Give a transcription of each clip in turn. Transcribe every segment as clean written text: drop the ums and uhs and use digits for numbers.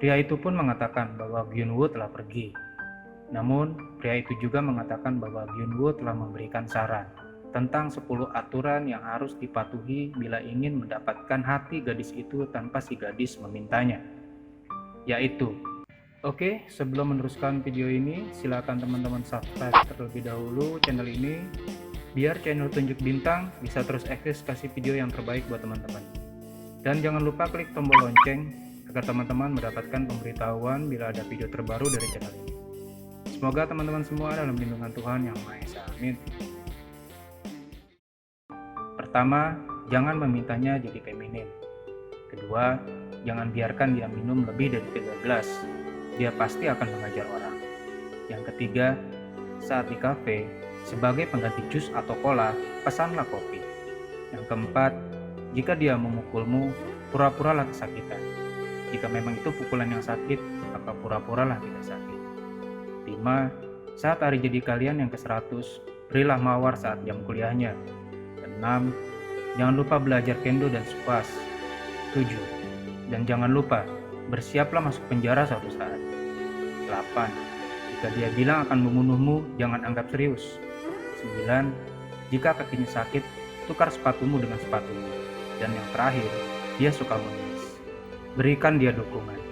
Pria itu pun mengatakan bahwa Gyun-woo telah pergi. Namun, pria itu juga mengatakan bahwa Gyun-woo telah memberikan saran tentang 10 aturan yang harus dipatuhi bila ingin mendapatkan hati gadis itu tanpa si gadis memintanya. Yaitu, oke, sebelum meneruskan video ini, silakan teman-teman subscribe terlebih dahulu channel ini biar channel Tunjuk Bintang bisa terus eksis kasih video yang terbaik buat teman-teman. Dan jangan lupa klik tombol lonceng agar teman-teman mendapatkan pemberitahuan bila ada video terbaru dari channel ini. Semoga teman-teman semua dalam lindungan Tuhan Yang Maha Esa. Amin. Pertama, jangan memintanya jadi feminim. Kedua, jangan biarkan dia minum lebih dari 3 gelas. Dia pasti akan mengajar orang. Yang ketiga, saat di kafe, sebagai pengganti jus atau cola, pesanlah kopi. Yang keempat, jika dia memukulmu, pura-puralah kesakitan. Jika memang itu pukulan yang sakit, maka pura-puralah tidak sakit. 5. Saat hari jadi kalian yang ke-100, berilah mawar saat jam kuliahnya. 6. Jangan lupa belajar kendo dan squash. 7. Dan jangan lupa, bersiaplah masuk penjara suatu saat. 8. Jika dia bilang akan membunuhmu, jangan anggap serius. 9. Jika kakinya sakit, tukar sepatumu dengan sepatumu. Dan yang terakhir, dia suka menulis. Berikan dia dukungan.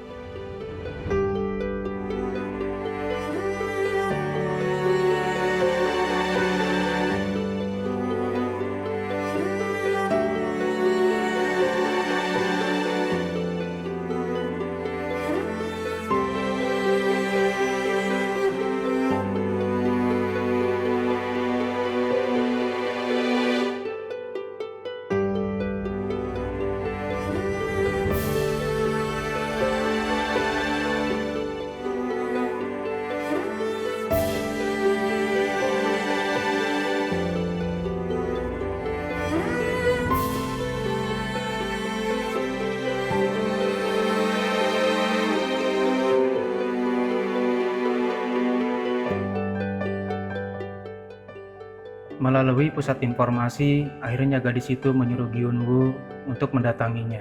Melalui pusat informasi, akhirnya gadis itu menyuruh Gyun-woo untuk mendatanginya.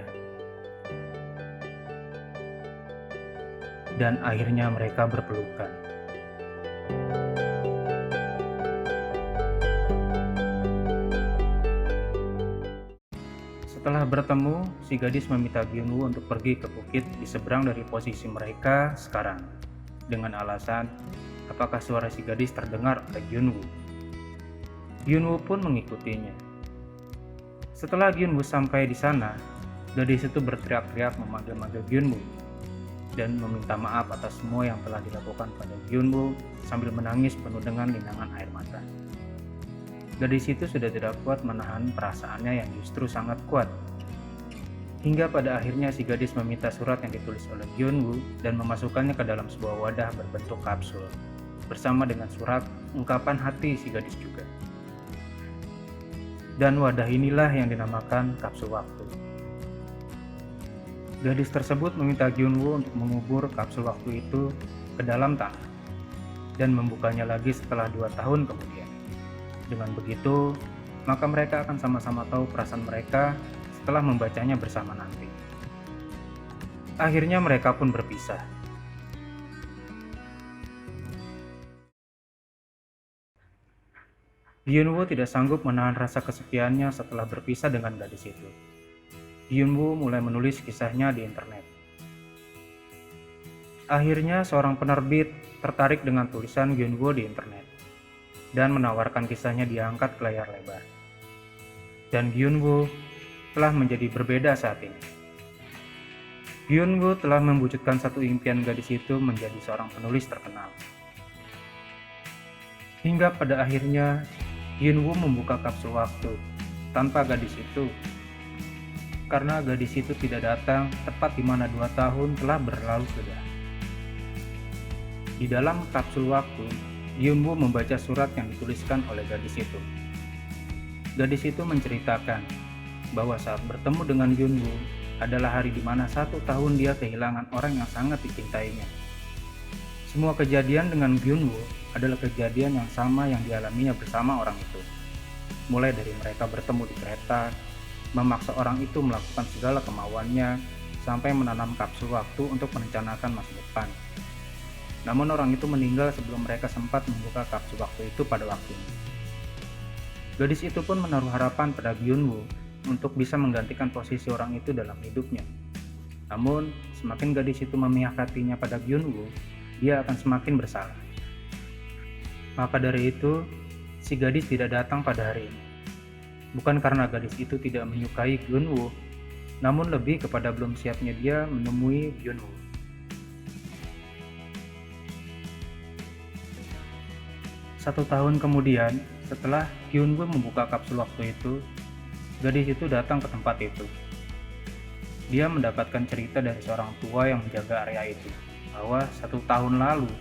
Dan akhirnya mereka berpelukan. Setelah bertemu, si gadis meminta Gyun-woo untuk pergi ke bukit di seberang dari posisi mereka sekarang, dengan alasan apakah suara si gadis terdengar oleh Gyun-woo. Gyun-woo pun mengikutinya. Setelah Gyun-woo sampai di sana, gadis itu berteriak-teriak memanggil-manggil Gyun-woo dan meminta maaf atas semua yang telah dilakukan pada Gyun-woo sambil menangis penuh dengan linangan air mata. Gadis itu sudah tidak kuat menahan perasaannya yang justru sangat kuat. Hingga pada akhirnya si gadis meminta surat yang ditulis oleh Gyun-woo dan memasukkannya ke dalam sebuah wadah berbentuk kapsul, bersama dengan surat ungkapan hati si gadis juga. Dan wadah inilah yang dinamakan kapsul waktu. Gadis tersebut meminta Gyun-woo untuk mengubur kapsul waktu itu ke dalam tanah dan membukanya lagi setelah 2 tahun kemudian. Dengan begitu, maka mereka akan sama-sama tahu perasaan mereka setelah membacanya bersama nanti. Akhirnya mereka pun berpisah. Gyun-woo tidak sanggup menahan rasa kesepiannya setelah berpisah dengan gadis itu. Gyun-woo mulai menulis kisahnya di internet. Akhirnya seorang penerbit tertarik dengan tulisan Gyun-woo di internet dan menawarkan kisahnya diangkat ke layar lebar. Dan Gyun-woo telah menjadi berbeda saat ini. Gyun-woo telah mewujudkan satu impian gadis itu menjadi seorang penulis terkenal. Hingga pada akhirnya Gyun-woo membuka kapsul waktu tanpa gadis itu, karena gadis itu tidak datang tepat di mana 2 tahun telah berlalu sudah. Di dalam kapsul waktu, Gyun-woo membaca surat yang dituliskan oleh gadis itu. Gadis itu menceritakan bahwa saat bertemu dengan Gyun-woo adalah hari di mana 1 tahun dia kehilangan orang yang sangat dicintainya. Semua kejadian dengan Gyun-woo adalah kejadian yang sama yang dialaminya bersama orang itu. Mulai dari mereka bertemu di kereta, memaksa orang itu melakukan segala kemauannya, sampai menanam kapsul waktu untuk merencanakan masa depan. Namun orang itu meninggal sebelum mereka sempat membuka kapsul waktu itu pada waktunya. Gadis itu pun menaruh harapan pada Byun-woo untuk bisa menggantikan posisi orang itu dalam hidupnya. Namun, semakin gadis itu memihak hatinya pada Byun-woo, dia akan semakin bersalah. Maka dari itu, si gadis tidak datang pada hari ini. Bukan karena gadis itu tidak menyukai Byun-woo, namun lebih kepada belum siapnya dia menemui Byun-woo. Satu tahun kemudian, setelah Byun-woo membuka kapsul waktu itu, gadis itu datang ke tempat itu. Dia mendapatkan cerita dari seorang tua yang menjaga area itu, bahwa 1 tahun lalu,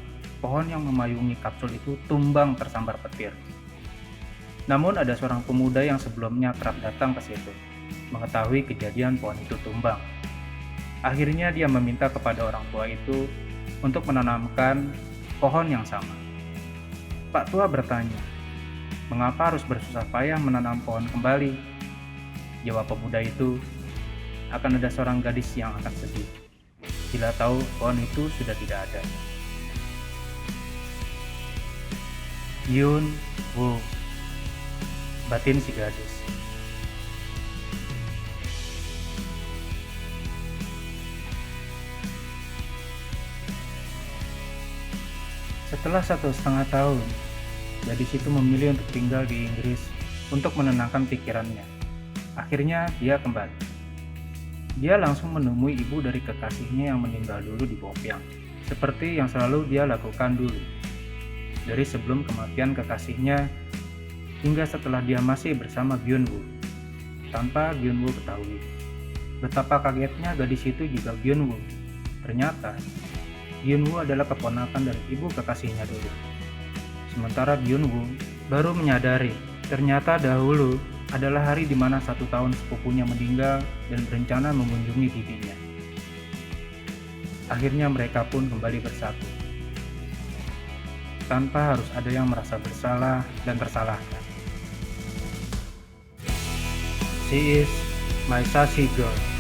pohon yang memayungi kapsul itu tumbang tersambar petir. Namun ada seorang pemuda yang sebelumnya kerap datang ke situ, mengetahui kejadian pohon itu tumbang. Akhirnya dia meminta kepada orang tua itu untuk menanamkan pohon yang sama. Pak tua bertanya, mengapa harus bersusah payah menanam pohon kembali? Jawab pemuda itu, akan ada seorang gadis yang akan sedih bila tahu pohon itu sudah tidak ada. Byun-woo, batin si gadis. Setelah 1,5 tahun, gadis itu memilih untuk tinggal di Inggris untuk menenangkan pikirannya. Akhirnya dia kembali. Dia langsung menemui ibu dari kekasihnya yang meninggal dulu di Bopyeong, seperti yang selalu dia lakukan dulu. Dari sebelum kematian kekasihnya hingga setelah dia masih bersama Byun-woo, tanpa Byun-woo ketahui. Betapa kagetnya gadis itu juga Byun-woo. Ternyata Byun-woo adalah keponakan dari ibu kekasihnya dulu. Sementara Byun-woo baru menyadari ternyata dahulu adalah hari di mana 1 tahun sepupunya meninggal dan berencana mengunjungi bibinya. Akhirnya mereka pun kembali bersatu, tanpa harus ada yang merasa bersalah dan tersalahkan. She is my sassy girl.